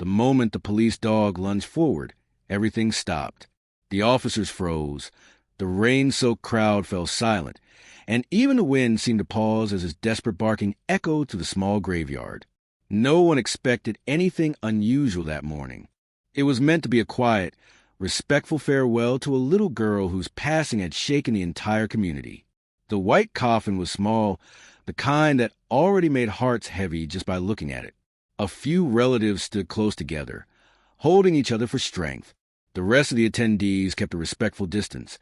The moment the police dog lunged forward, everything stopped. The officers froze. The rain-soaked crowd fell silent, and even the wind seemed to pause as his desperate barking echoed through the small graveyard. No one expected anything unusual that morning. It was meant to be a quiet, respectful farewell to a little girl whose passing had shaken the entire community. The white coffin was small, the kind that already made hearts heavy just by looking at it. A few relatives stood close together, holding each other for strength. The rest of the attendees kept a respectful distance,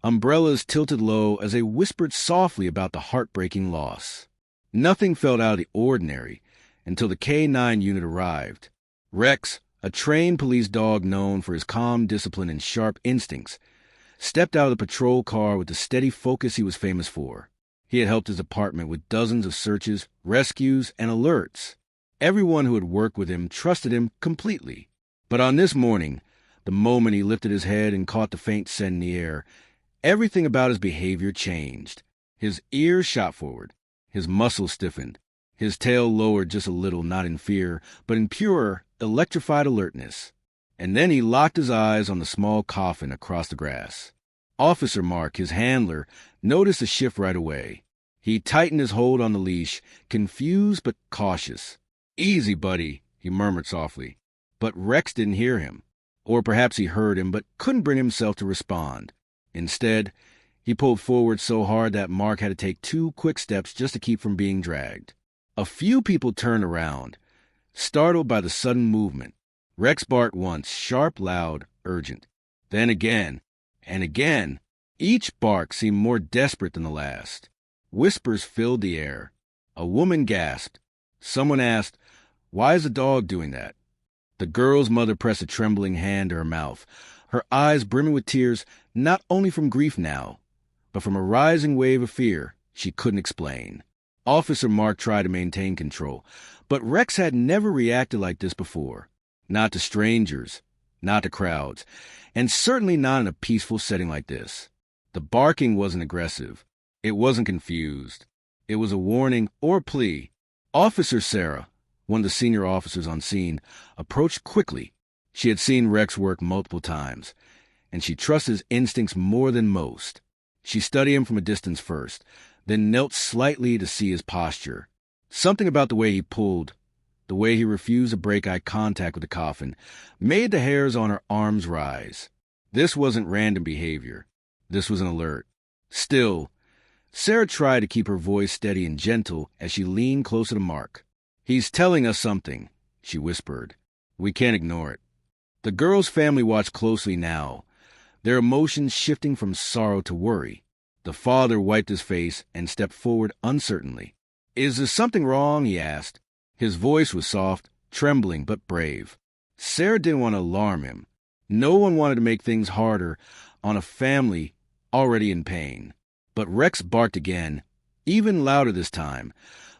umbrellas tilted low as they whispered softly about the heartbreaking loss. Nothing felt out of the ordinary until the K-9 unit arrived. Rex, a trained police dog known for his calm discipline and sharp instincts, stepped out of the patrol car with the steady focus he was famous for. He had helped his department with dozens of searches, rescues, and alerts. Everyone who had worked with him trusted him completely. But on this morning, the moment he lifted his head and caught the faint scent in the air, everything about his behavior changed. His ears shot forward. His muscles stiffened. His tail lowered just a little, not in fear, but in pure, electrified alertness. And then he locked his eyes on the small coffin across the grass. Officer Mark, his handler, noticed the shift right away. He tightened his hold on the leash, confused but cautious. "Easy, buddy," he murmured softly. But Rex didn't hear him. Or perhaps he heard him but couldn't bring himself to respond. Instead, he pulled forward so hard that Mark had to take 2 quick steps just to keep from being dragged. A few people turned around, startled by the sudden movement. Rex barked once, sharp, loud, urgent. Then again, and again. Each bark seemed more desperate than the last. Whispers filled the air. A woman gasped. Someone asked, "Why is the dog doing that?" The girl's mother pressed a trembling hand to her mouth, her eyes brimming with tears, not only from grief now, but from a rising wave of fear she couldn't explain. Officer Mark tried to maintain control, but Rex had never reacted like this before. Not to strangers, not to crowds, and certainly not in a peaceful setting like this. The barking wasn't aggressive. It wasn't confused. It was a warning or a plea. Officer Sarah, one of the senior officers on scene, approached quickly. She had seen Rex work multiple times, and she trusted his instincts more than most. She studied him from a distance first, then knelt slightly to see his posture. Something about the way he pulled, the way he refused to break eye contact with the coffin, made the hairs on her arms rise. This wasn't random behavior. This was an alert. Still, Sarah tried to keep her voice steady and gentle as she leaned closer to Mark. "He's telling us something," she whispered. "We can't ignore it." The girl's family watched closely now, their emotions shifting from sorrow to worry. The father wiped his face and stepped forward uncertainly. "Is there something wrong?" he asked. His voice was soft, trembling, but brave. Sarah didn't want to alarm him. No one wanted to make things harder on a family already in pain. But Rex barked again, even louder this time,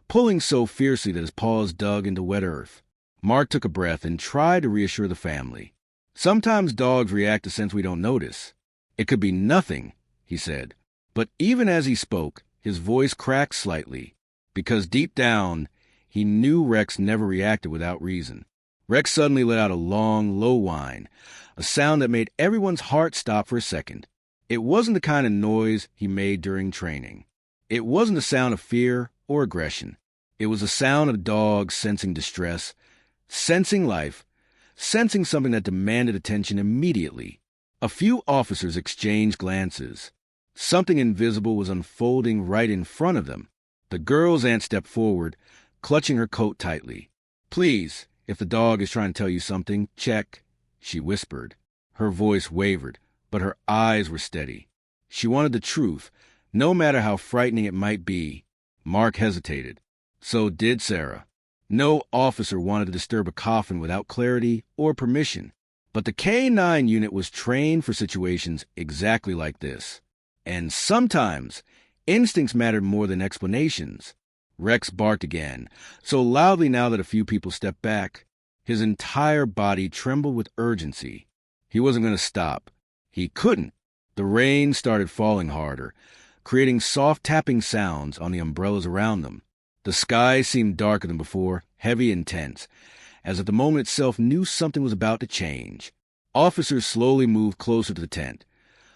pulling so fiercely that his paws dug into wet earth. Mark took a breath and tried to reassure the family. "Sometimes dogs react to scents we don't notice. It could be nothing," he said. But even as he spoke, his voice cracked slightly, because deep down, he knew Rex never reacted without reason. Rex suddenly let out a long, low whine, a sound that made everyone's heart stop for a second. It wasn't the kind of noise he made during training. It wasn't a sound of fear or aggression. It was a sound of dogs sensing distress, sensing life, sensing something that demanded attention immediately. A few officers exchanged glances. Something invisible was unfolding right in front of them. The girl's aunt stepped forward, clutching her coat tightly. "Please, if the dog is trying to tell you something, check," she whispered. Her voice wavered, but her eyes were steady. She wanted the truth, no matter how frightening it might be. Mark hesitated. So did Sarah. No officer wanted to disturb a coffin without clarity or permission. But the K-9 unit was trained for situations exactly like this. And sometimes, instincts mattered more than explanations. Rex barked again, so loudly now that a few people stepped back. His entire body trembled with urgency. He wasn't going to stop. He couldn't. The rain started falling harder, creating soft tapping sounds on the umbrellas around them. The sky seemed darker than before, heavy and tense, as if the moment itself knew something was about to change. Officers slowly moved closer to the tent,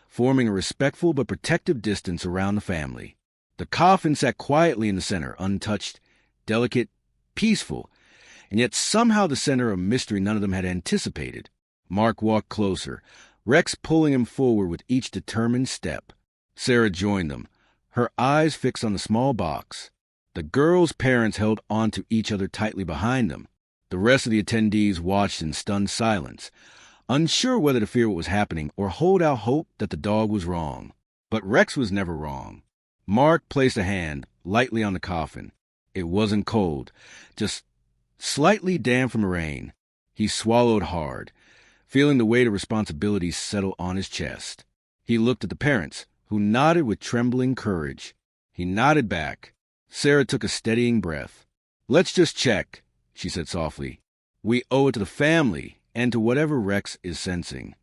forming a respectful but protective distance around the family. The coffin sat quietly in the center, untouched, delicate, peaceful, and yet somehow the center of mystery none of them had anticipated. Mark walked closer, Rex pulling him forward with each determined step. Sarah joined them, her eyes fixed on the small box. The girls' parents held onto each other tightly behind them. The rest of the attendees watched in stunned silence, unsure whether to fear what was happening or hold out hope that the dog was wrong. But Rex was never wrong. Mark placed a hand lightly on the coffin. It wasn't cold, just slightly damp from the rain. He swallowed hard, feeling the weight of responsibility settle on his chest. He looked at the parents, who nodded with trembling courage. He nodded back. Sarah took a steadying breath. "Let's just check," she said softly. "We owe it to the family and to whatever Rex is sensing."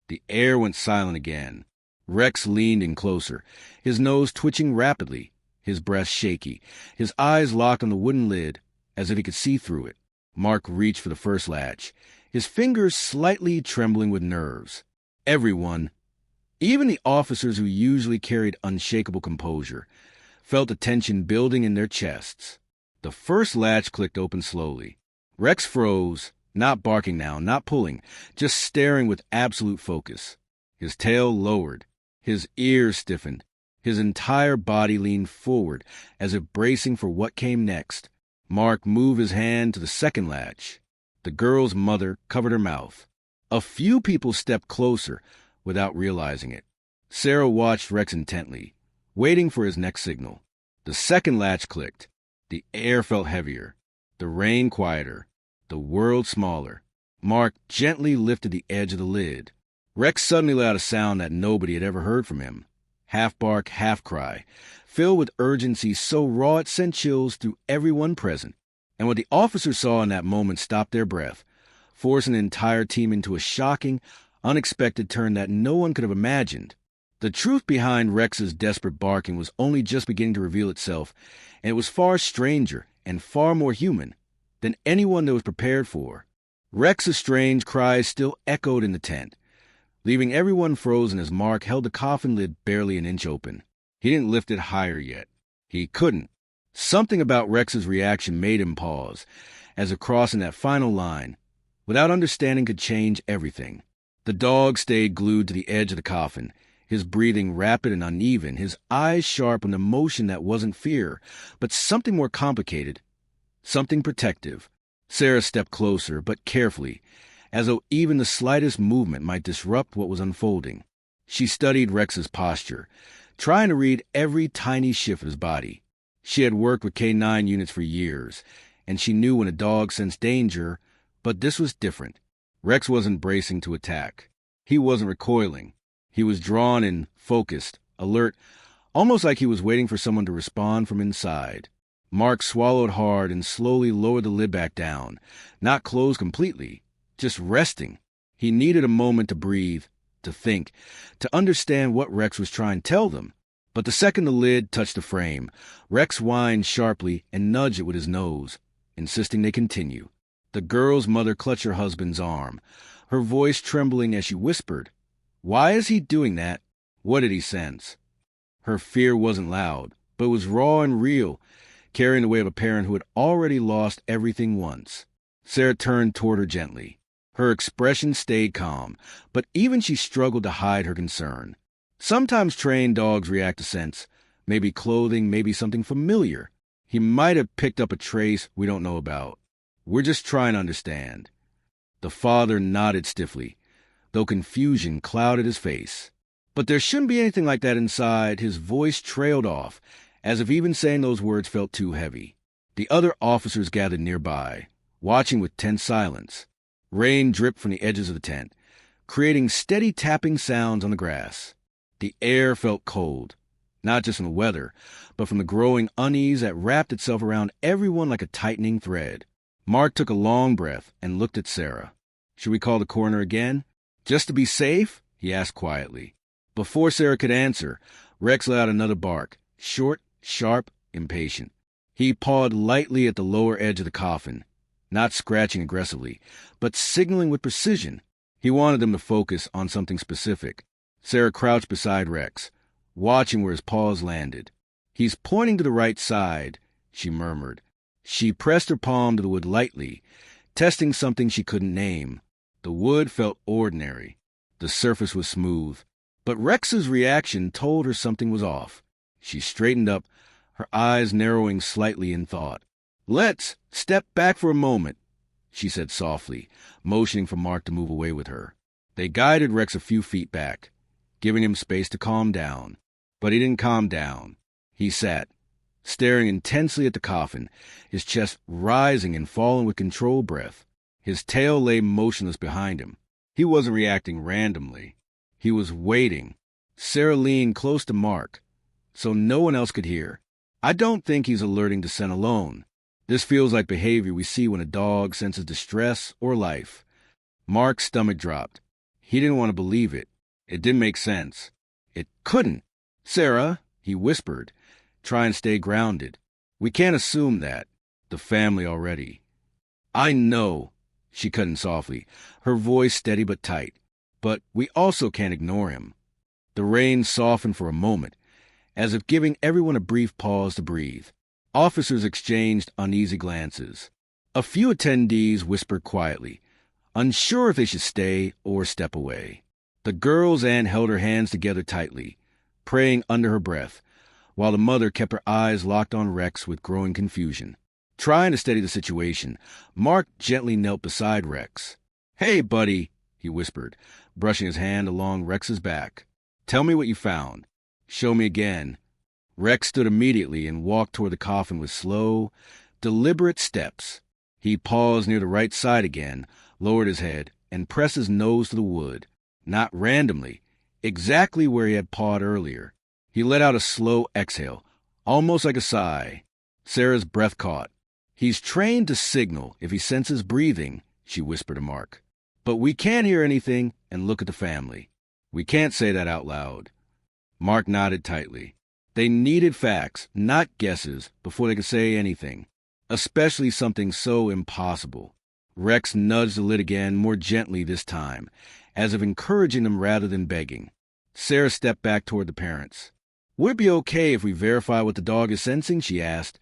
The air went silent again. Rex leaned in closer, his nose twitching rapidly, his breath shaky, his eyes locked on the wooden lid as if he could see through it. Mark reached for the first latch, his fingers slightly trembling with nerves. Everyone, even the officers who usually carried unshakable composure, felt the tension building in their chests. The first latch clicked open slowly. Rex froze, not barking now, not pulling, just staring with absolute focus. His tail lowered, his ears stiffened, his entire body leaned forward as if bracing for what came next. Mark moved his hand to the second latch. The girl's mother covered her mouth. A few people stepped closer without realizing it. Sarah watched Rex intently, waiting for his next signal. The second latch clicked. The air felt heavier, the rain quieter, the world smaller. Mark gently lifted the edge of the lid. Rex suddenly let out a sound that nobody had ever heard from him. Half bark, half cry, filled with urgency so raw it sent chills through everyone present. And what the officers saw in that moment stopped their breath, forcing the entire team into a shocking, unexpected turn that no one could have imagined. The truth behind Rex's desperate barking was only just beginning to reveal itself, and it was far stranger and far more human than anyone that was prepared for. Rex's strange cries still echoed in the tent, leaving everyone frozen as Mark held the coffin lid barely an inch open. He didn't lift it higher yet. He couldn't. Something about Rex's reaction made him pause, as if crossing that final line, without understanding, could change everything. The dog stayed glued to the edge of the coffin, his breathing rapid and uneven, his eyes sharp with emotion that wasn't fear, but something more complicated, something protective. Sarah stepped closer, but carefully, as though even the slightest movement might disrupt what was unfolding. She studied Rex's posture, trying to read every tiny shift of his body. She had worked with K-9 units for years, and she knew when a dog sensed danger, but this was different. Rex wasn't bracing to attack. He wasn't recoiling. He was drawn in, focused, alert, almost like he was waiting for someone to respond from inside. Mark swallowed hard and slowly lowered the lid back down, not closed completely, just resting. He needed a moment to breathe, to think, to understand what Rex was trying to tell them. But the second the lid touched the frame, Rex whined sharply and nudged it with his nose, insisting they continue. The girl's mother clutched her husband's arm, her voice trembling as she whispered, "Why is he doing that? What did he sense?" Her fear wasn't loud, but it was raw and real, carrying the weight of a parent who had already lost everything once. Sarah turned toward her gently. Her expression stayed calm, but even she struggled to hide her concern. Sometimes trained dogs react to scents, maybe clothing, maybe something familiar. He might have picked up a trace we don't know about. We're just trying to understand. The father nodded stiffly, though confusion clouded his face. But there shouldn't be anything like that inside. His voice trailed off, as if even saying those words felt too heavy. The other officers gathered nearby, watching with tense silence. Rain dripped from the edges of the tent, creating steady tapping sounds on the grass. The air felt cold, not just from the weather, but from the growing unease that wrapped itself around everyone like a tightening thread. Mark took a long breath and looked at Sarah. "Should we call the coroner again? Just to be safe?" he asked quietly. Before Sarah could answer, Rex let out another bark, short, sharp, impatient. He pawed lightly at the lower edge of the coffin, not scratching aggressively, but signaling with precision. He wanted them to focus on something specific. Sarah crouched beside Rex, watching where his paws landed. "He's pointing to the right side," she murmured. She pressed her palm to the wood lightly, testing something she couldn't name. The wood felt ordinary. The surface was smooth. But Rex's reaction told her something was off. She straightened up, her eyes narrowing slightly in thought. "Let's step back for a moment," she said softly, motioning for Mark to move away with her. They guided Rex a few feet back, giving him space to calm down. But he didn't calm down. He sat, staring intensely at the coffin, his chest rising and falling with controlled breath. His tail lay motionless behind him. He wasn't reacting randomly. He was waiting. Sarah leaned close to Mark, so no one else could hear. "I don't think he's alerting to scent alone. This feels like behavior we see when a dog senses distress or life." Mark's stomach dropped. He didn't want to believe it. It didn't make sense. It couldn't. "Sarah," he whispered, trying to stay grounded. "We can't assume that. The family already." "I know," she cut in softly, her voice steady but tight. "But we also can't ignore him." The rain softened for a moment, as if giving everyone a brief pause to breathe. Officers exchanged uneasy glances. A few attendees whispered quietly, unsure if they should stay or step away. The girl's aunt held her hands together tightly, praying under her breath, while the mother kept her eyes locked on Rex with growing confusion. Trying to steady the situation, Mark gently knelt beside Rex. "Hey, buddy," he whispered, brushing his hand along Rex's back. "Tell me what you found." "Show me again." Rex stood immediately and walked toward the coffin with slow, deliberate steps. He paused near the right side again, lowered his head, and pressed his nose to the wood. Not randomly, exactly where he had pawed earlier. He let out a slow exhale, almost like a sigh. Sarah's breath caught. "He's trained to signal if he senses breathing," she whispered to Mark. "But we can't hear anything and look at the family. We can't say that out loud." Mark nodded tightly. They needed facts, not guesses, before they could say anything, especially something so impossible. Rex nudged the lid again, more gently this time, as if encouraging them rather than begging. Sarah stepped back toward the parents. "Would it be okay if we verify what the dog is sensing?" she asked,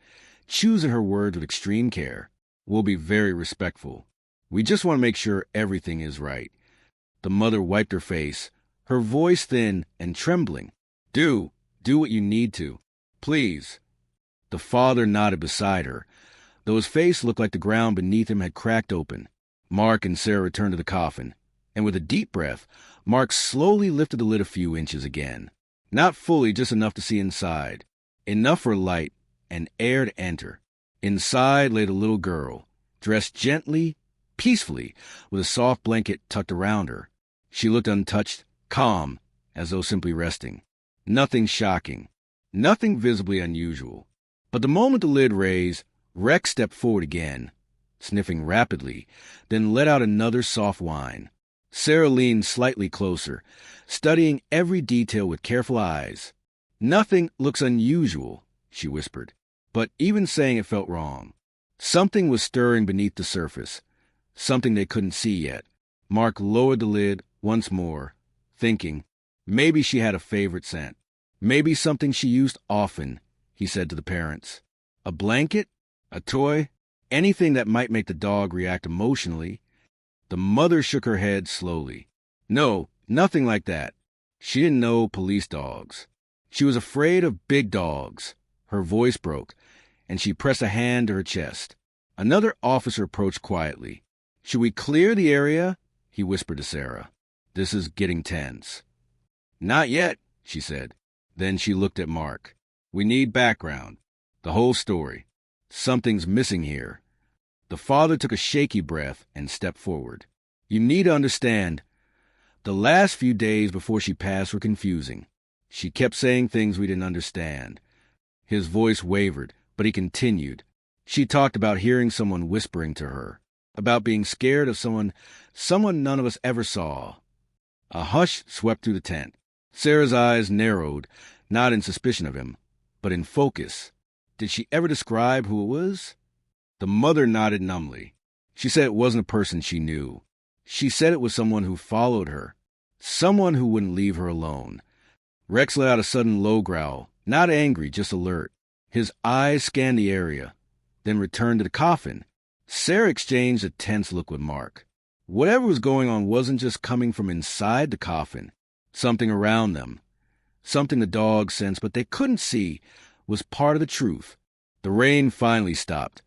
choosing her words with extreme care. "We'll be very respectful. We just want to make sure everything is right." The mother wiped her face, her voice thin and trembling. Do what you need to. Please." The father nodded beside her, though his face looked like the ground beneath him had cracked open. Mark and Sarah returned to the coffin, and with a deep breath, Mark slowly lifted the lid a few inches again. Not fully, just enough to see inside. Enough for light and air to enter. Inside lay the little girl, dressed gently, peacefully, with a soft blanket tucked around her. She looked untouched, calm, as though simply resting. Nothing shocking, nothing visibly unusual. But the moment the lid raised, Rex stepped forward again, sniffing rapidly, then let out another soft whine. Sarah leaned slightly closer, studying every detail with careful eyes. "Nothing looks unusual," she whispered, but even saying it felt wrong. Something was stirring beneath the surface, something they couldn't see yet. Mark lowered the lid once more, thinking, maybe she had a favorite scent. Maybe something she used often, he said to the parents. A blanket? A toy? Anything that might make the dog react emotionally. The mother shook her head slowly. No, nothing like that. She didn't know police dogs. She was afraid of big dogs. Her voice broke, and she pressed a hand to her chest. Another officer approached quietly. "Should we clear the area?" he whispered to Sarah. "This is getting tense." "Not yet," she said. Then she looked at Mark. "We need background. The whole story. Something's missing here." The father took a shaky breath and stepped forward. "You need to understand. The last few days before she passed were confusing. She kept saying things we didn't understand." His voice wavered, but he continued. "She talked about hearing someone whispering to her, about being scared of someone none of us ever saw." A hush swept through the tent. Sarah's eyes narrowed, not in suspicion of him, but in focus. Did she ever describe who it was? The mother nodded numbly. She said it wasn't a person she knew. She said it was someone who followed her, someone who wouldn't leave her alone. Rex let out a sudden low growl, not angry, just alert. His eyes scanned the area, then returned to the coffin. Sarah exchanged a tense look with Mark. Whatever was going on wasn't just coming from inside the coffin. Something around them, something the dogs sensed but they couldn't see, was part of the truth. The rain finally stopped,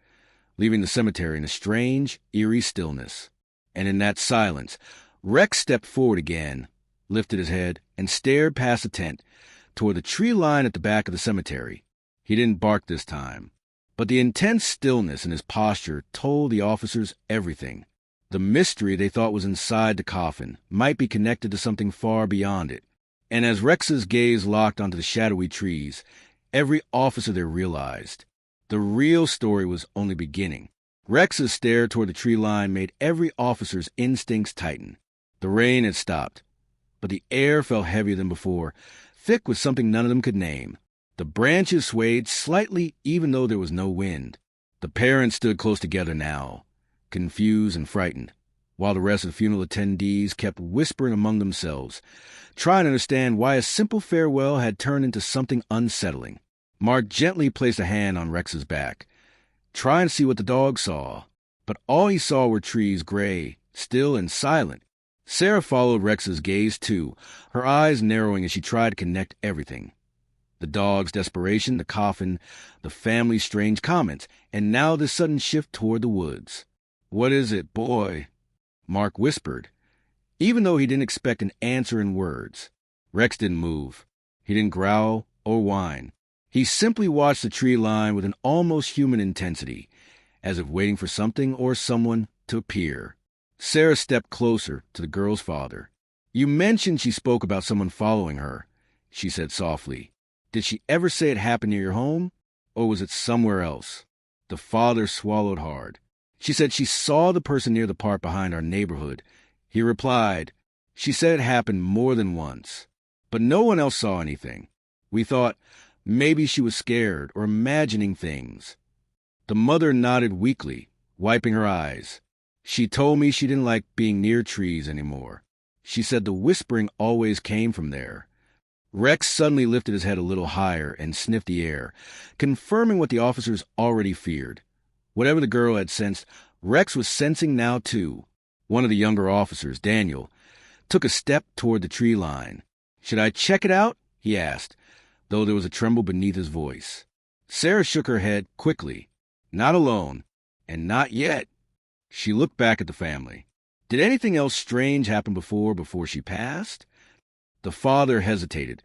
leaving the cemetery in a strange, eerie stillness. And in that silence, Rex stepped forward again, lifted his head, and stared past the tent toward the tree line at the back of the cemetery. He didn't bark this time, but the intense stillness in his posture told the officers everything. The mystery they thought was inside the coffin might be connected to something far beyond it. And as Rex's gaze locked onto the shadowy trees, every officer there realized the real story was only beginning. Rex's stare toward the tree line made every officer's instincts tighten. The rain had stopped, but the air felt heavier than before, thick with something none of them could name. The branches swayed slightly even though there was no wind. The parents stood close together now, confused and frightened, while the rest of the funeral attendees kept whispering among themselves, trying to understand why a simple farewell had turned into something unsettling. Mark gently placed a hand on Rex's back, trying to see what the dog saw, but all he saw were trees, gray, still and silent. Sarah followed Rex's gaze too, her eyes narrowing as she tried to connect everything. The dog's desperation, the coffin, the family's strange comments, and now this sudden shift toward the woods. "What is it, boy?" Mark whispered, even though he didn't expect an answer in words. Rex didn't move. He didn't growl or whine. He simply watched the tree line with an almost human intensity, as if waiting for something or someone to appear. Sarah stepped closer to the girl's father. "You mentioned she spoke about someone following her," she said softly. "Did she ever say it happened near your home, or was it somewhere else?" The father swallowed hard. "She said she saw the person near the park behind our neighborhood." He replied, "She said it happened more than once, but no one else saw anything. We thought maybe she was scared or imagining things." The mother nodded weakly, wiping her eyes. "She told me she didn't like being near trees anymore. She said the whispering always came from there." Rex suddenly lifted his head a little higher and sniffed the air, confirming what the officers already feared. Whatever the girl had sensed, Rex was sensing now too. One of the younger officers, Daniel, took a step toward the tree line. "Should I check it out?" he asked, though there was a tremble beneath his voice. Sarah shook her head quickly. "Not alone, and not yet." She looked back at the family. Did anything else strange happen before she passed? The father hesitated,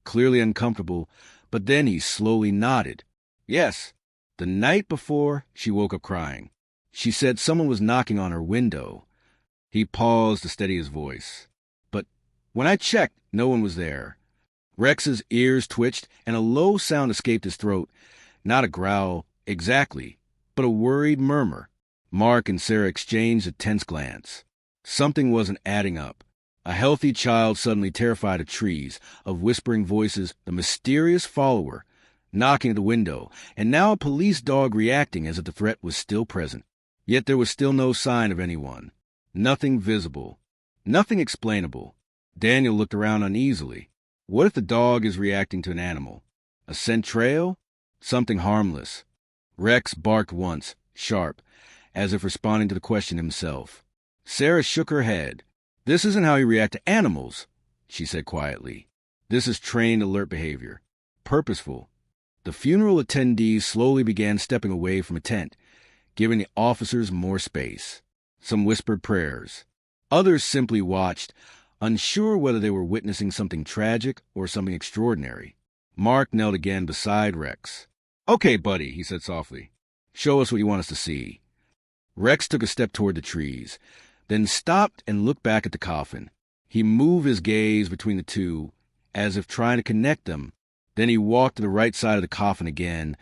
clearly uncomfortable, but then he slowly nodded. "Yes, the night before she woke up crying. She said someone was knocking on her window." He paused to steady his voice. "But when I checked, no one was there." Rex's ears twitched, and a low sound escaped his throat. Not a growl, exactly, but a worried murmur. Mark and Sarah exchanged a tense glance. Something wasn't adding up. A healthy child suddenly terrified of trees, of whispering voices, the mysterious follower, knocking at the window, and now a police dog reacting as if the threat was still present. Yet there was still no sign of anyone. Nothing visible. Nothing explainable. Daniel looked around uneasily. What if the dog is reacting to an animal? A scent trail? Something harmless. Rex barked once, sharp, as if responding to the question himself. Sarah shook her head. "This isn't how you react to animals," she said quietly. "This is trained alert behavior. Purposeful." The funeral attendees slowly began stepping away from a tent, giving the officers more space. Some whispered prayers. Others simply watched, unsure whether they were witnessing something tragic or something extraordinary. Mark knelt again beside Rex. "Okay, buddy," he said softly. "Show us what you want us to see." Rex took a step toward the trees, then stopped and looked back at the coffin. He moved his gaze between the two, as if trying to connect them. Then he walked to the right side of the coffin again,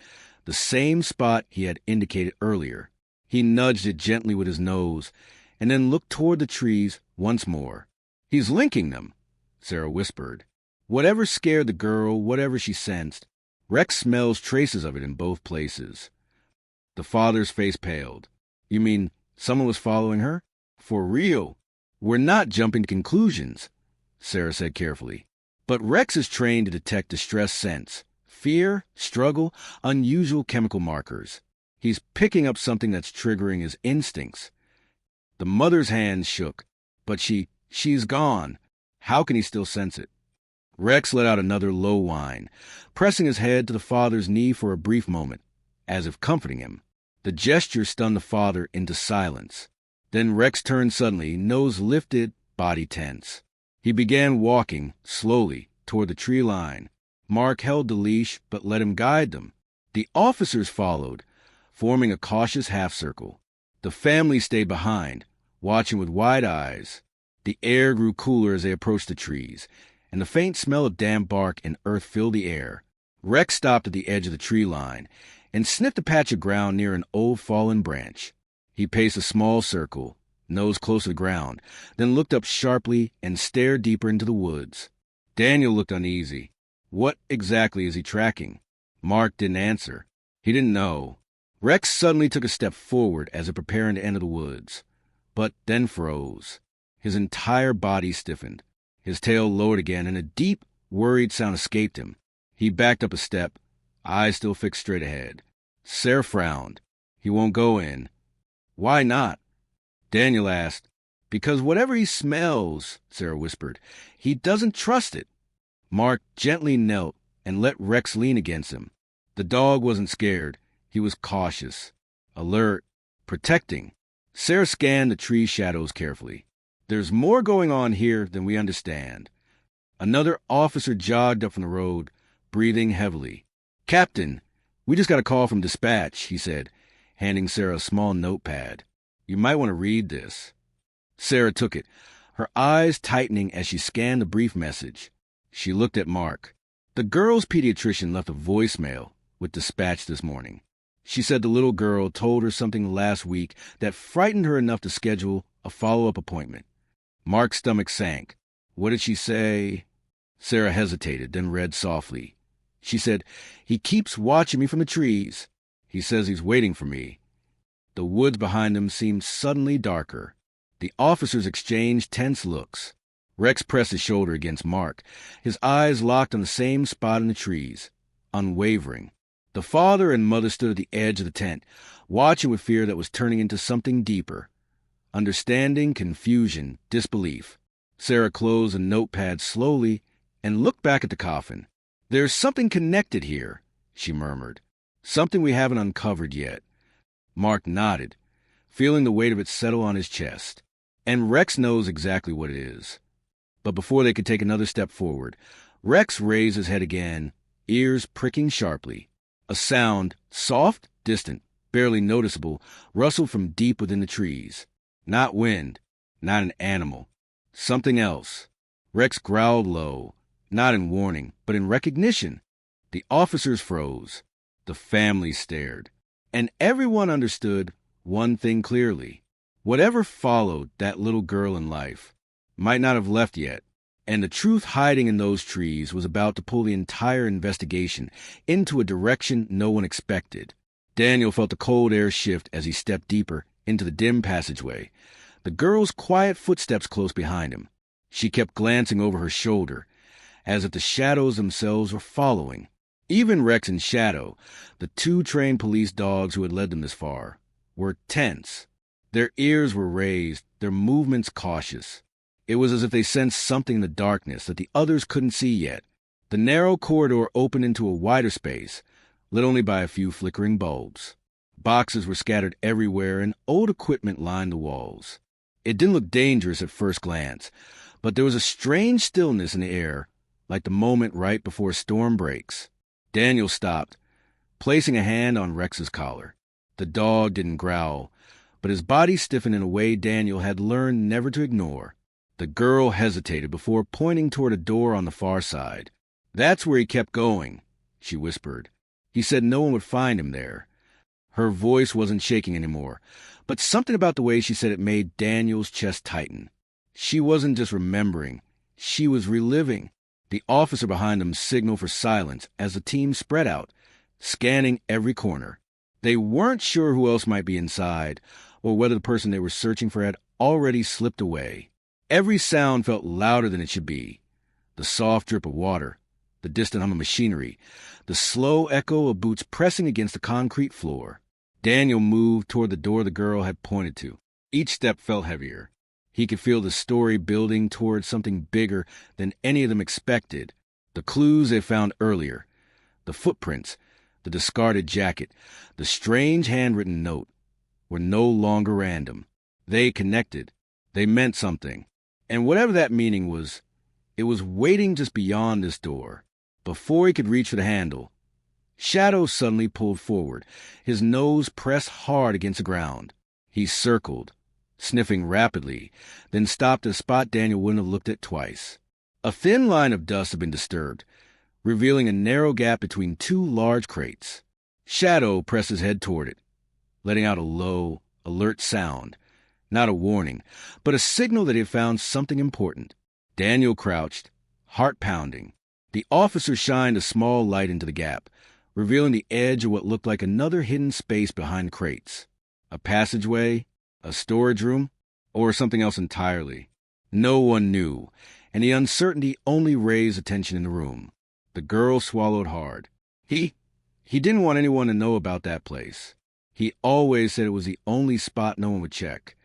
the same spot he had indicated earlier. He nudged it gently with his nose, and then looked toward the trees once more. "He's linking them," Sarah whispered. Whatever scared the girl, whatever she sensed, Rex smells traces of it in both places. The father's face paled. "You mean Someone was following her? For real. We're not jumping to conclusions, Sarah said carefully. But Rex is trained to detect distress scents, fear, struggle, unusual chemical markers. He's picking up something that's triggering his instincts. The mother's hands shook, but she's gone. How can he still sense it? Rex let out another low whine, pressing his head to the father's knee for a brief moment, as if comforting him. The gesture stunned the father into silence. Then Rex turned suddenly, nose lifted, body tense. He began walking, slowly, toward the tree line. Mark held the leash, but let him guide them. The officers followed, forming a cautious half-circle. The family stayed behind, watching with wide eyes. The air grew cooler as they approached the trees, and the faint smell of damp bark and earth filled the air. Rex stopped at the edge of the tree line and sniffed a patch of ground near an old fallen branch. He paced a small circle, nose close to the ground, then looked up sharply and stared deeper into the woods. Daniel looked uneasy. What exactly is he tracking? Mark didn't answer. He didn't know. Rex suddenly took a step forward as if preparing to enter the woods, but then froze. His entire body stiffened. His tail lowered again, and a deep, worried sound escaped him. He backed up a step, eyes still fixed straight ahead. Sarah frowned. He won't go in. Why not? Daniel asked. Because whatever he smells, Sarah whispered, he doesn't trust it. Mark gently knelt and let Rex lean against him. The dog wasn't scared. He was cautious, alert, protecting. Sarah scanned the tree shadows carefully. There's more going on here than we understand. Another officer jogged up from the road, breathing heavily. Captain, we just got a call from dispatch, he said, handing Sarah a small notepad. You might want to read this. Sarah took it, her eyes tightening as she scanned the brief message. She looked at Mark. The girl's pediatrician left a voicemail with dispatch this morning. She said the little girl told her something last week that frightened her enough to schedule a follow-up appointment. Mark's stomach sank. What did she say? Sarah hesitated, then read softly. She said, he keeps watching me from the trees. He says he's waiting for me. The woods behind them seemed suddenly darker. The officers exchanged tense looks. Rex pressed his shoulder against Mark, his eyes locked on the same spot in the trees, unwavering. The father and mother stood at the edge of the tent, watching with fear that was turning into something deeper. Understanding, confusion, disbelief. Sarah closed the notepad slowly and looked back at the coffin. There's something connected here, she murmured. Something we haven't uncovered yet. Mark nodded, feeling the weight of it settle on his chest. And Rex knows exactly what it is. But before they could take another step forward, Rex raised his head again, ears pricking sharply. A sound, soft, distant, barely noticeable, rustled from deep within the trees. Not wind, not an animal. Something else. Rex growled low, not in warning, but in recognition. The officers froze. The family stared. And everyone understood one thing clearly. Whatever followed that little girl in life might not have left yet, and the truth hiding in those trees was about to pull the entire investigation into a direction no one expected. Daniel felt the cold air shift as he stepped deeper into the dim passageway, the girl's quiet footsteps close behind him. She kept glancing over her shoulder, as if the shadows themselves were following. Even Rex and Shadow, the two trained police dogs who had led them this far, were tense. Their ears were raised, their movements cautious. It was as if they sensed something in the darkness that the others couldn't see yet. The narrow corridor opened into a wider space, lit only by a few flickering bulbs. Boxes were scattered everywhere and old equipment lined the walls. It didn't look dangerous at first glance, but there was a strange stillness in the air, like the moment right before a storm breaks. Daniel stopped, placing a hand on Rex's collar. The dog didn't growl, but his body stiffened in a way Daniel had learned never to ignore. The girl hesitated before pointing toward a door on the far side. That's where he kept going, she whispered. He said no one would find him there. Her voice wasn't shaking anymore, but something about the way she said it made Daniel's chest tighten. She wasn't just remembering, she was reliving. The officer behind them signaled for silence as the team spread out, scanning every corner. They weren't sure who else might be inside, or whether the person they were searching for had already slipped away. Every sound felt louder than it should be. The soft drip of water, the distant hum of machinery, the slow echo of boots pressing against the concrete floor. Daniel moved toward the door the girl had pointed to. Each step felt heavier. He could feel the story building towards something bigger than any of them expected. The clues they found earlier, the footprints, the discarded jacket, the strange handwritten note, were no longer random. They connected. They meant something. And whatever that meaning was, it was waiting just beyond this door. Before he could reach for the handle, Shadow suddenly pulled forward, his nose pressed hard against the ground. He circled, sniffing rapidly, then stopped at a spot Daniel wouldn't have looked at twice. A thin line of dust had been disturbed, revealing a narrow gap between two large crates. Shadow pressed his head toward it, letting out a low, alert sound. Not a warning, but a signal that he had found something important. Daniel crouched, heart pounding. The officer shined a small light into the gap, revealing the edge of what looked like another hidden space behind crates. A passageway, a storage room, or something else entirely. No one knew, and the uncertainty only raised the tension in the room. The girl swallowed hard. He didn't want anyone to know about that place. He always said it was the only spot no one would check.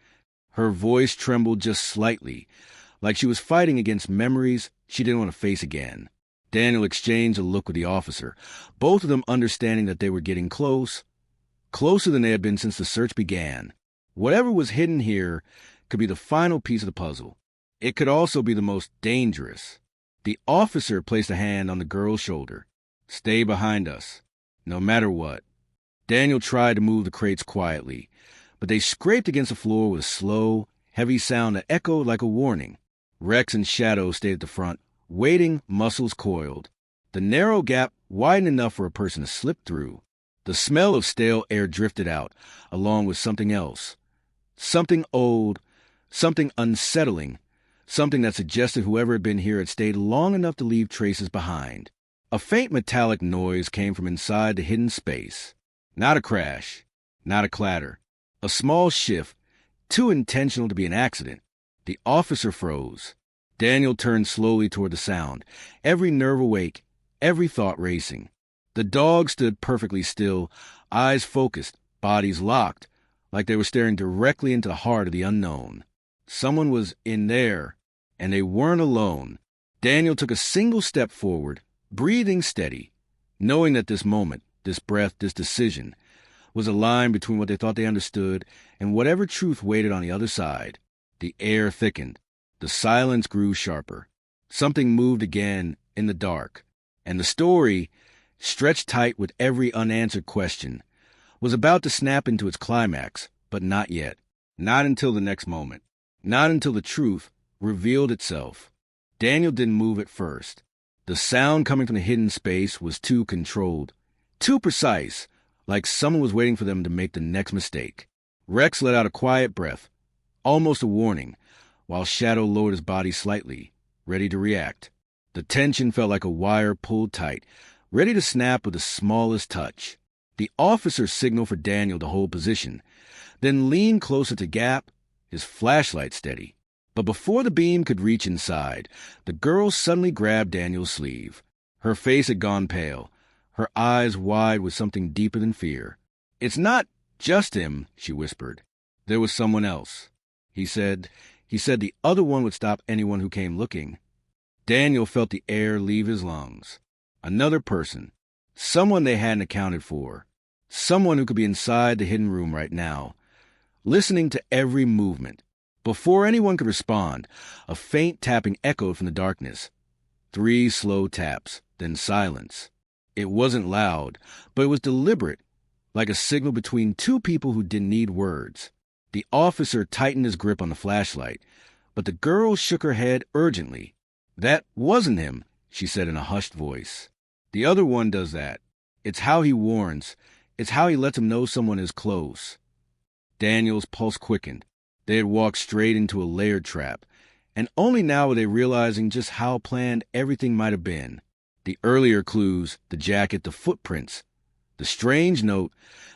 Her voice trembled just slightly, like she was fighting against memories she didn't want to face again. Daniel exchanged a look with the officer, both of them understanding that they were getting close, closer than they had been since the search began. Whatever was hidden here could be the final piece of the puzzle. It could also be the most dangerous. The officer placed a hand on the girl's shoulder. "Stay behind us, no matter what." Daniel tried to move the crates quietly, but they scraped against the floor with a slow, heavy sound that echoed like a warning. Rex and Shadow stayed at the front, waiting, muscles coiled. The narrow gap widened enough for a person to slip through. The smell of stale air drifted out, along with something else. Something old, something unsettling, something that suggested whoever had been here had stayed long enough to leave traces behind. A faint metallic noise came from inside the hidden space. Not a crash, not a clatter. A small shift, too intentional to be an accident. The officer froze. Daniel turned slowly toward the sound, every nerve awake, every thought racing. The dog stood perfectly still, eyes focused, bodies locked, like they were staring directly into the heart of the unknown. Someone was in there, and they weren't alone. Daniel took a single step forward, breathing steady, knowing that this moment, this breath, this decision, was a line between what they thought they understood and whatever truth waited on the other side. The air thickened. The silence grew sharper. Something moved again in the dark, and the story, stretched tight with every unanswered question, was about to snap into its climax, but not yet. Not until the next moment. Not until the truth revealed itself. Daniel didn't move at first. The sound coming from the hidden space was too controlled, too precise, like someone was waiting for them to make the next mistake. Rex let out a quiet breath, almost a warning, while Shadow lowered his body slightly, ready to react. The tension felt like a wire pulled tight, ready to snap with the smallest touch. The officer signaled for Daniel to hold position, then leaned closer to Gap, his flashlight steady. But before the beam could reach inside, the girl suddenly grabbed Daniel's sleeve. Her face had gone pale, her eyes wide with something deeper than fear. "It's not just him," she whispered. "There was someone else. He said the other one would stop anyone who came looking." Daniel felt the air leave his lungs. Another person. Someone they hadn't accounted for. Someone who could be inside the hidden room right now, listening to every movement. Before anyone could respond, a faint tapping echoed from the darkness. 3 slow taps, then silence. It wasn't loud, but it was deliberate, like a signal between two people who didn't need words. The officer tightened his grip on the flashlight, but the girl shook her head urgently. "That wasn't him," she said in a hushed voice. "The other one does that. It's how he warns. It's how he lets him know someone is close." Daniel's pulse quickened. They had walked straight into a layered trap, and only now were they realizing just how planned everything might have been. The earlier clues, the jacket, the footprints, the strange note,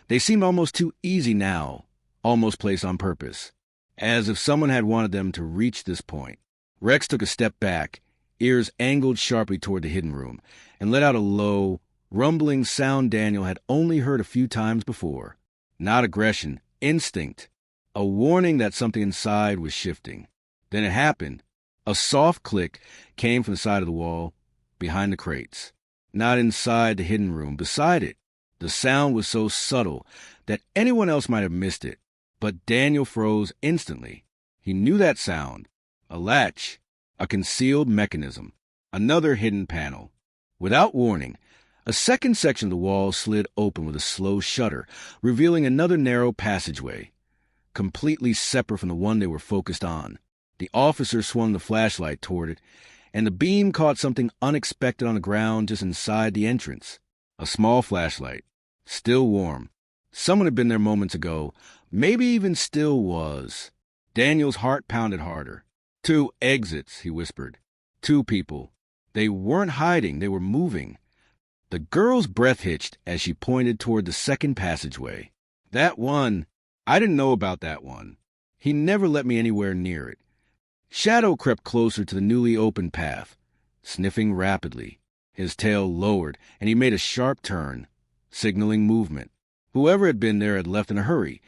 they seemed almost too easy now, almost placed on purpose, as if someone had wanted them to reach this point. Rex took a step back, ears angled sharply toward the hidden room, and let out a low, rumbling sound Daniel had only heard a few times before. Not aggression, instinct, a warning that something inside was shifting. Then it happened. A soft click came from the side of the wall, behind the crates. Not inside the hidden room, beside it. The sound was so subtle that anyone else might have missed it, but Daniel froze instantly. He knew that sound. A latch, a concealed mechanism, another hidden panel. Without warning, a second section of the wall slid open with a slow shudder, revealing another narrow passageway, completely separate from the one they were focused on. The officer swung the flashlight toward it, and the beam caught something unexpected on the ground just inside the entrance. A small flashlight, still warm. Someone had been there moments ago, maybe even still was. Daniel's heart pounded harder. 2 exits, he whispered. 2 people. They weren't hiding, they were moving. The girl's breath hitched as she pointed toward the second passageway. That one, I didn't know about that one. He never let me anywhere near it. Shadow crept closer to the newly opened path, sniffing rapidly. His tail lowered, and he made a sharp turn, signaling movement. Whoever had been there had left in a hurry,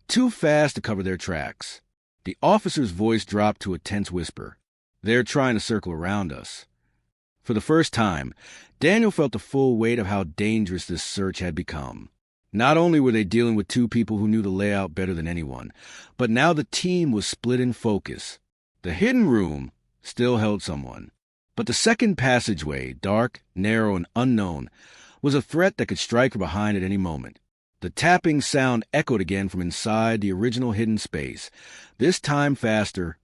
too fast to cover their tracks. The officer's voice dropped to a tense whisper. They're trying to circle around us. For the first time, Daniel felt the full weight of how dangerous this search had become. Not only were they dealing with 2 people who knew the layout better than anyone, but now the team was split in focus. The hidden room still held someone, but the second passageway, dark, narrow, and unknown, was a threat that could strike from behind at any moment. The tapping sound echoed again from inside the original hidden space, this time faster,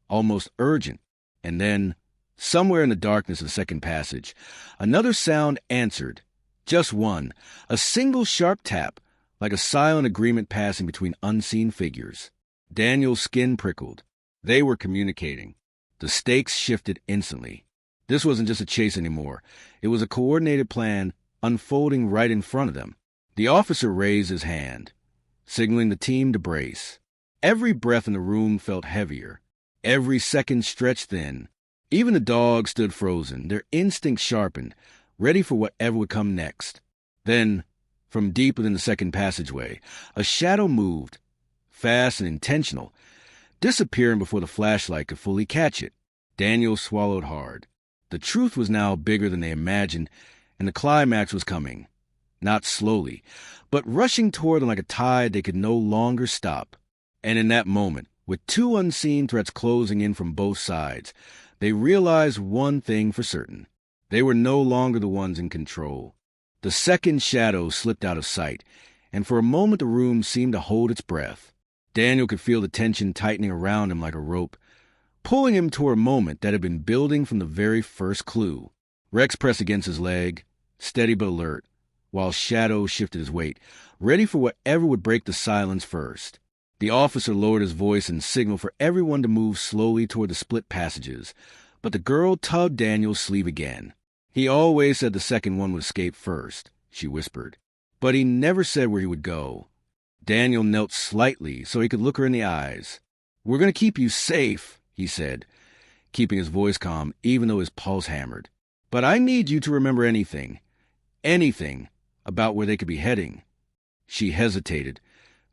almost urgent. And then, somewhere in the darkness of the second passage, another sound answered. Just one, a single sharp tap, like a silent agreement passing between unseen figures. Daniel's skin prickled. They were communicating. The stakes shifted instantly. This wasn't just a chase anymore. It was a coordinated plan unfolding right in front of them. The officer raised his hand, signaling the team to brace. Every breath in the room felt heavier. Every second stretched thin. Even the dogs stood frozen, their instincts sharpened, ready for whatever would come next. Then, from deep within the second passageway, a shadow moved, fast and intentional, disappearing before the flashlight could fully catch it. Daniel swallowed hard. The truth was now bigger than they imagined, and the climax was coming. Not slowly, but rushing toward them like a tide they could no longer stop. And in that moment, with 2 unseen threats closing in from both sides, they realized one thing for certain. They were no longer the ones in control. The second shadow slipped out of sight, and for a moment the room seemed to hold its breath. Daniel could feel the tension tightening around him like a rope, pulling him toward a moment that had been building from the very first clue. Rex pressed against his leg, steady but alert, while Shadow shifted his weight, ready for whatever would break the silence first. The officer lowered his voice and signaled for everyone to move slowly toward the split passages, but the girl tugged Daniel's sleeve again. He always said the second one would escape first, she whispered, but he never said where he would go. Daniel knelt slightly so he could look her in the eyes. We're going to keep you safe, he said, keeping his voice calm even though his pulse hammered. But I need you to remember anything about where they could be heading. She hesitated,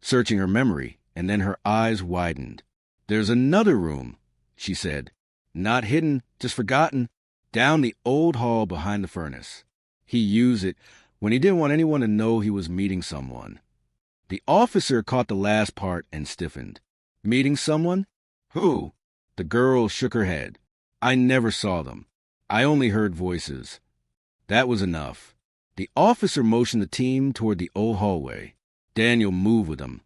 searching her memory, and then her eyes widened. There's another room, she said. Not hidden, just forgotten. Down the old hall behind the furnace. He used it when he didn't want anyone to know he was meeting someone. The officer caught the last part and stiffened. Meeting someone? Who? The girl shook her head. I never saw them. I only heard voices. That was enough. The officer motioned the team toward the old hallway. Daniel moved with them,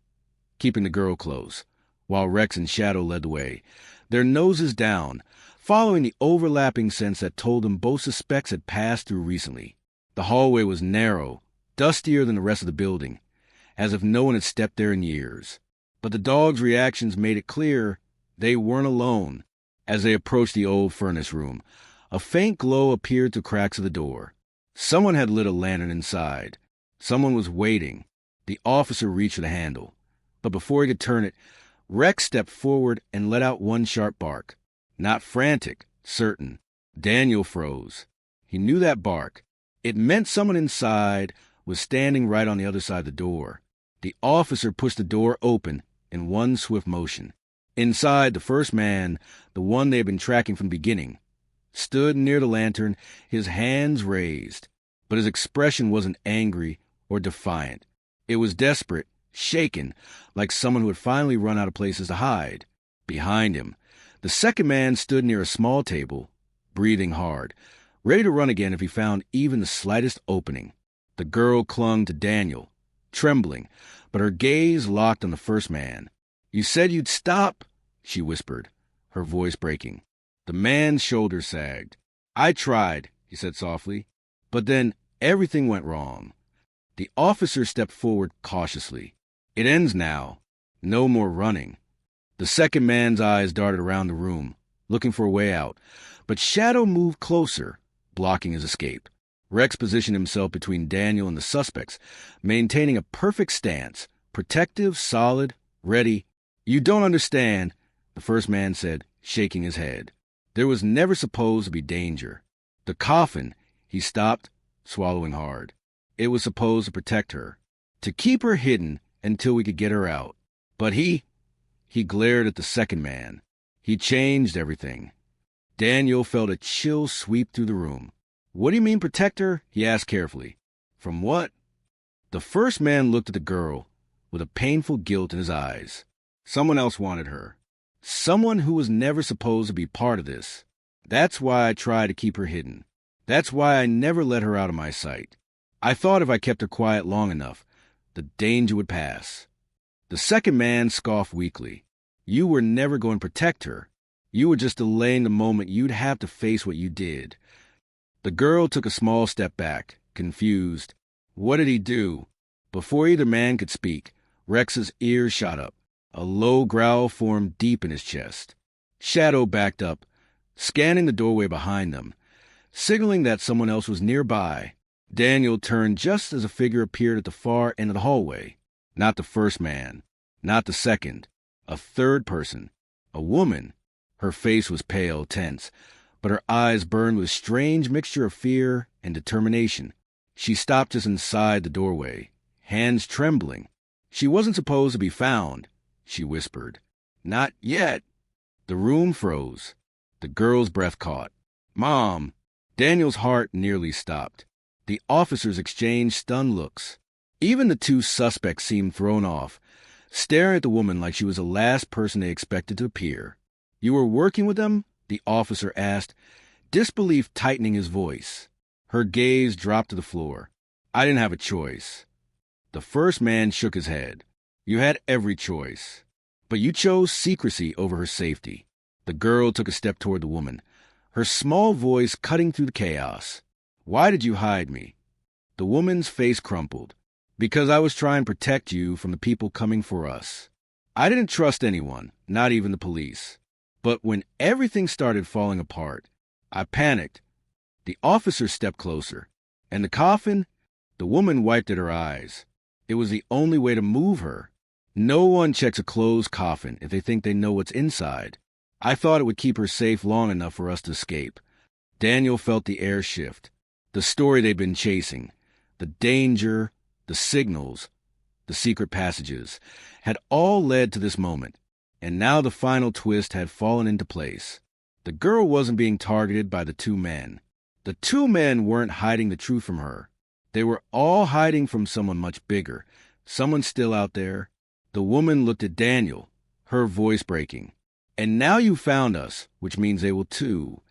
keeping the girl close, while Rex and Shadow led the way, their noses down, following the overlapping scents that told them both suspects had passed through recently. The hallway was narrow, dustier than the rest of the building, as if no one had stepped there in years. But the dogs' reactions made it clear they weren't alone. As they approached the old furnace room, a faint glow appeared through cracks of the door. Someone had lit a lantern inside. Someone was waiting. The officer reached for the handle. But before he could turn it, Rex stepped forward and let out one sharp bark. Not frantic, certain. Daniel froze. He knew that bark. It meant someone inside was standing right on the other side of the door. The officer pushed the door open in one swift motion. Inside, the first man, the one they had been tracking from the beginning, stood near the lantern, his hands raised. But his expression wasn't angry or defiant. It was desperate, shaken, like someone who had finally run out of places to hide. Behind him, the second man stood near a small table, breathing hard, ready to run again if he found even the slightest opening. The girl clung to Daniel, trembling, but her gaze locked on the first man. "You said you'd stop," she whispered, her voice breaking. The man's shoulders sagged. "I tried," he said softly, "but then everything went wrong." The officer stepped forward cautiously. "It ends now. No more running." The second man's eyes darted around the room, looking for a way out, but Shadow moved closer, blocking his escape. Rex positioned himself between Daniel and the suspects, maintaining a perfect stance, protective, solid, ready. "You don't understand," the first man said, shaking his head. "There was never supposed to be danger. The Coffin," he stopped, swallowing hard. "It was supposed to protect her, to keep her hidden until we could get her out. But he glared at the second man. He changed everything." Daniel felt a chill sweep through the room. "What do you mean protect her?" he asked carefully. "From what?" The first man looked at the girl with a painful guilt in his eyes. Someone else wanted her. Someone who was never supposed to be part of this. That's why I tried to keep her hidden. That's why I never let her out of my sight. I thought if I kept her quiet long enough, the danger would pass. The second man scoffed weakly. "You were never going to protect her. You were just delaying the moment you'd have to face what you did." The girl took a small step back, confused. What did he do? Before either man could speak, Rex's ears shot up. A low growl formed deep in his chest. Shadow backed up, scanning the doorway behind them, signaling that someone else was nearby. Daniel turned just as a figure appeared at the far end of the hallway. Not the first man, not the second. A third person. A woman. Her face was pale, tense, but her eyes burned with a strange mixture of fear and determination. She stopped just inside the doorway, hands trembling. "She wasn't supposed to be found," she whispered. "Not yet." The room froze. The girl's breath caught. "Mom!" Daniel's heart nearly stopped. The officers exchanged stunned looks. Even the two suspects seemed thrown off, staring at the woman like she was the last person they expected to appear. "You were working with them?" the officer asked, disbelief tightening his voice. Her gaze dropped to the floor. "I didn't have a choice." The first man shook his head. "You had every choice. But you chose secrecy over her safety." The girl took a step toward the woman, her small voice cutting through the chaos. "Why did you hide me?" The woman's face crumpled. "Because I was trying to protect you from the people coming for us. I didn't trust anyone, not even the police. But when everything started falling apart, I panicked." The officer stepped closer. "And the coffin?" The woman wiped at her eyes. "It was the only way to move her. No one checks a closed coffin if they think they know what's inside. I thought it would keep her safe long enough for us to escape." Daniel felt the air shift. The story they'd been chasing, the danger, the signals, the secret passages, had all led to this moment. And now the final twist had fallen into place. The girl wasn't being targeted by the two men. The two men weren't hiding the truth from her. They were all hiding from someone much bigger, someone still out there. The woman looked at Daniel, her voice breaking. "And now you found us, which means they will too."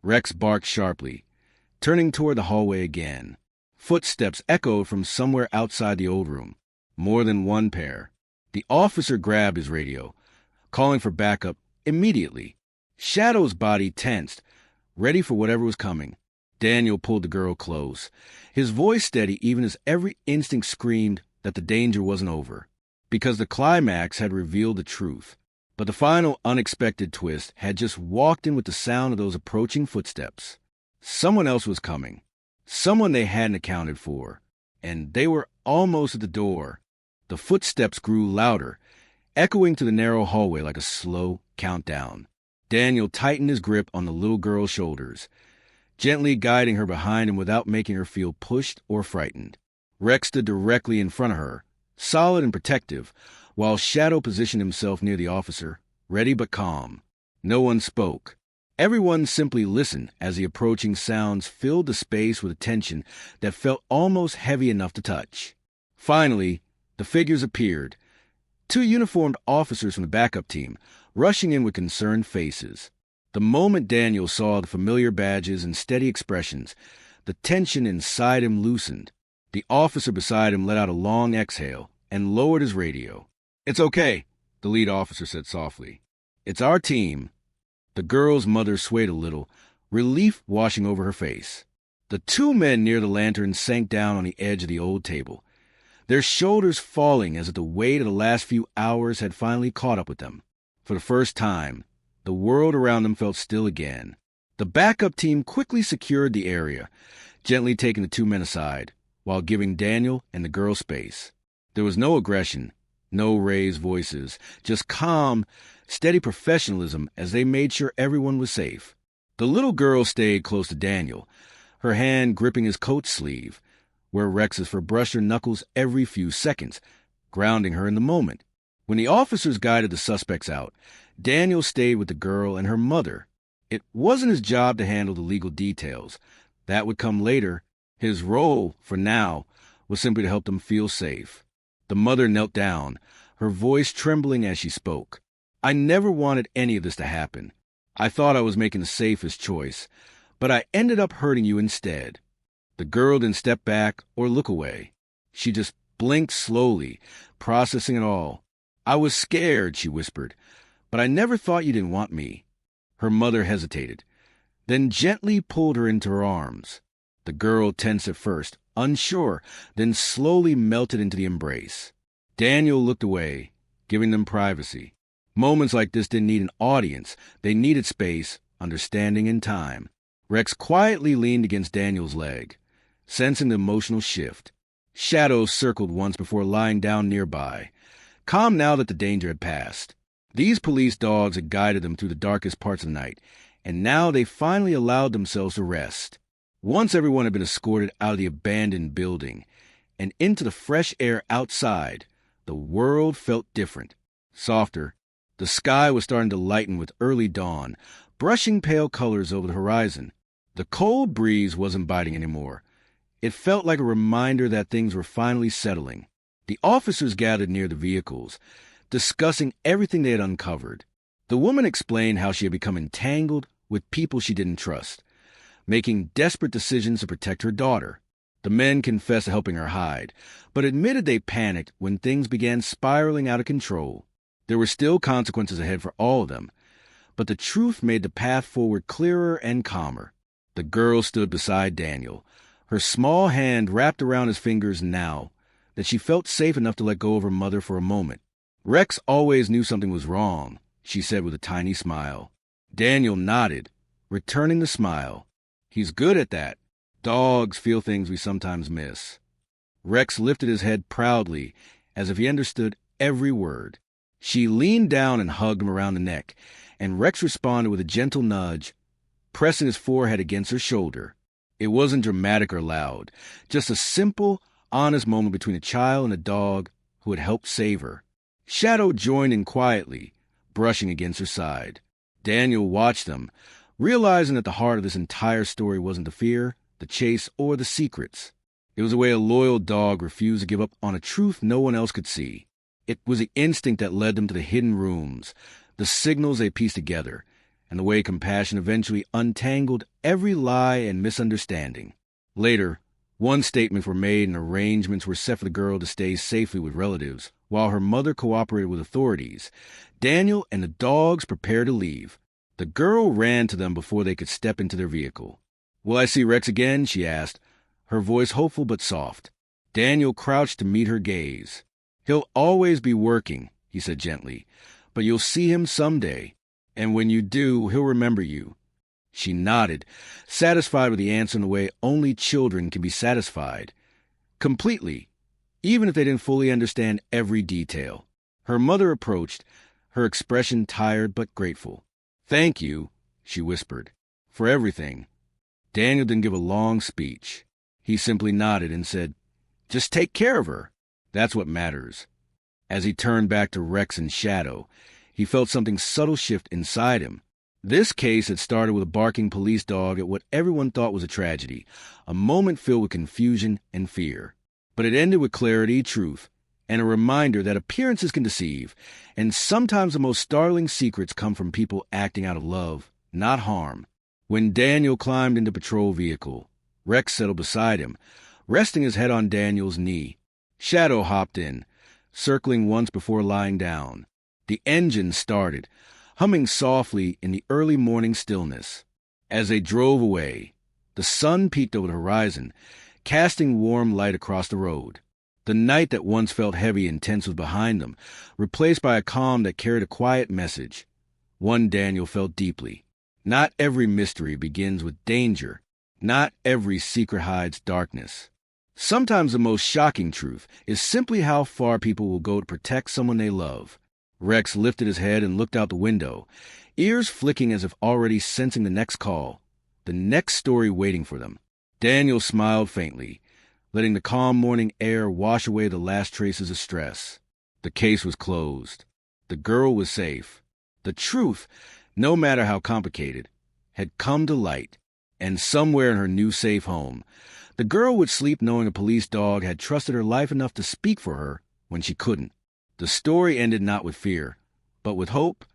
Rex barked sharply, turning toward the hallway again. Footsteps echoed from somewhere outside the old room. More than one pair. The officer grabbed his radio, calling for backup immediately. Shadow's body tensed, ready for whatever was coming. Daniel pulled the girl close, his voice steady even as every instinct screamed that the danger wasn't over, because the climax had revealed the truth. But the final unexpected twist had just walked in with the sound of those approaching footsteps. Someone else was coming, someone they hadn't accounted for, and they were almost at the door. The footsteps grew louder, echoing to the narrow hallway like a slow countdown. Daniel tightened his grip on the little girl's shoulders, gently guiding her behind him without making her feel pushed or frightened. Rex stood directly in front of her, solid and protective, while Shadow positioned himself near the officer, ready but calm. No one spoke. Everyone simply listened as the approaching sounds filled the space with a tension that felt almost heavy enough to touch. Finally, the figures appeared. 2 uniformed officers from the backup team, rushing in with concerned faces. The moment Daniel saw the familiar badges and steady expressions, the tension inside him loosened. The officer beside him let out a long exhale and lowered his radio. "It's okay," the lead officer said softly. "It's our team." The girl's mother swayed a little, relief washing over her face. The 2 men near the lantern sank down on the edge of the old table, their shoulders falling as if the weight of the last few hours had finally caught up with them. For the first time, the world around them felt still again. The backup team quickly secured the area, gently taking the 2 men aside, while giving Daniel and the girl space. There was no aggression, no raised voices, just calm, steady professionalism as they made sure everyone was safe. The little girl stayed close to Daniel, her hand gripping his coat sleeve, where Rex's fur brushed her knuckles every few seconds, grounding her in the moment. When the officers guided the suspects out, Daniel stayed with the girl and her mother. It wasn't his job to handle the legal details. That would come later. His role, for now, was simply to help them feel safe. The mother knelt down, her voice trembling as she spoke. "I never wanted any of this to happen. I thought I was making the safest choice, but I ended up hurting you instead." The girl didn't step back or look away. She just blinked slowly, processing it all. "I was scared," she whispered, "but I never thought you didn't want me." Her mother hesitated, then gently pulled her into her arms. The girl tensed at first, unsure, then slowly melted into the embrace. Daniel looked away, giving them privacy. Moments like this didn't need an audience. They needed space, understanding, and time. Rex quietly leaned against Daniel's leg, sensing the emotional shift. Shadows circled once before lying down nearby, calm now that the danger had passed. These police dogs had guided them through the darkest parts of the night, and now they finally allowed themselves to rest. Once everyone had been escorted out of the abandoned building and into the fresh air outside, the world felt different, softer. The sky was starting to lighten with early dawn, brushing pale colors over the horizon. The cold breeze wasn't biting anymore. It felt like a reminder that things were finally settling. The officers gathered near the vehicles, discussing everything they had uncovered. The woman explained how she had become entangled with people she didn't trust, making desperate decisions to protect her daughter. The men confessed to helping her hide, but admitted they panicked when things began spiraling out of control. There were still consequences ahead for all of them, but the truth made the path forward clearer and calmer. The girl stood beside Daniel, her small hand wrapped around his fingers now that she felt safe enough to let go of her mother for a moment. "Rex always knew something was wrong," she said with a tiny smile. Daniel nodded, returning the smile. "He's good at that. Dogs feel things we sometimes miss." Rex lifted his head proudly, as if he understood every word. She leaned down and hugged him around the neck, and Rex responded with a gentle nudge, pressing his forehead against her shoulder. It wasn't dramatic or loud, just a simple, honest moment between a child and a dog who had helped save her. Shadow joined in quietly, brushing against her side. Daniel watched them, realizing that the heart of this entire story wasn't the fear, the chase, or the secrets. It was the way a loyal dog refused to give up on a truth no one else could see. It was the instinct that led them to the hidden rooms, the signals they pieced together, and the way compassion eventually untangled every lie and misunderstanding. Later, one statements were made and arrangements were set for the girl to stay safely with relatives, while her mother cooperated with authorities. Daniel and the dogs prepared to leave. The girl ran to them before they could step into their vehicle. "Will I see Rex again?" she asked, her voice hopeful but soft. Daniel crouched to meet her gaze. "He'll always be working," he said gently, "but you'll see him someday, and when you do, he'll remember you." She nodded, satisfied with the answer in the way only children can be satisfied. Completely, even if they didn't fully understand every detail. Her mother approached, her expression tired but grateful. "Thank you," she whispered, "for everything." Daniel didn't give a long speech. He simply nodded and said, "Just take care of her. That's what matters." As he turned back to Rex and Shadow, he felt something subtle shift inside him. This case had started with a barking police dog at what everyone thought was a tragedy, a moment filled with confusion and fear. But it ended with clarity, truth, and a reminder that appearances can deceive, and sometimes the most startling secrets come from people acting out of love, not harm. When Daniel climbed into the patrol vehicle, Rex settled beside him, resting his head on Daniel's knee. Shadow hopped in, circling once before lying down. The engine started, humming softly in the early morning stillness. As they drove away, the sun peeked over the horizon, casting warm light across the road. The night that once felt heavy and tense was behind them, replaced by a calm that carried a quiet message. One Daniel felt deeply. Not every mystery begins with danger. Not every secret hides darkness. Sometimes the most shocking truth is simply how far people will go to protect someone they love. Rex lifted his head and looked out the window, ears flicking as if already sensing the next call, the next story waiting for them. Daniel smiled faintly, letting the calm morning air wash away the last traces of stress. The case was closed. The girl was safe. The truth, no matter how complicated, had come to light, and somewhere in her new safe home, the girl would sleep knowing a police dog had trusted her life enough to speak for her when she couldn't. The story ended not with fear, but with hope,